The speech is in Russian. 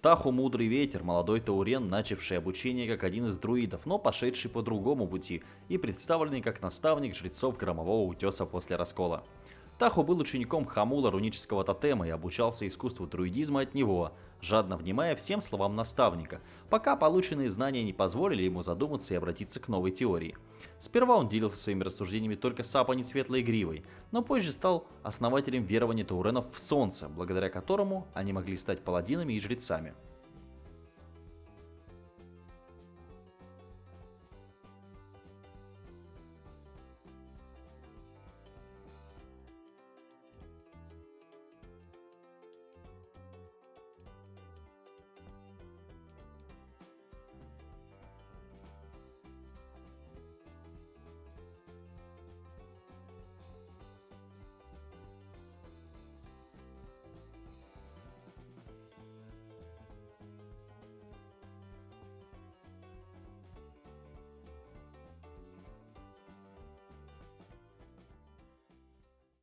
Тахо Мудрый Ветер, молодой таурен, начавший обучение как один из друидов, но пошедший по другому пути и представленный как наставник жрецов Громового Утеса после раскола. Тахо был учеником Хамула рунического тотема и обучался искусству друидизма от него, жадно внимая всем словам наставника, пока полученные знания не позволили ему задуматься и обратиться к новой теории. Сперва он делился своими рассуждениями только с Апани Светлой Гривой, но позже стал основателем верования тауренов в солнце, благодаря которому они могли стать паладинами и жрецами.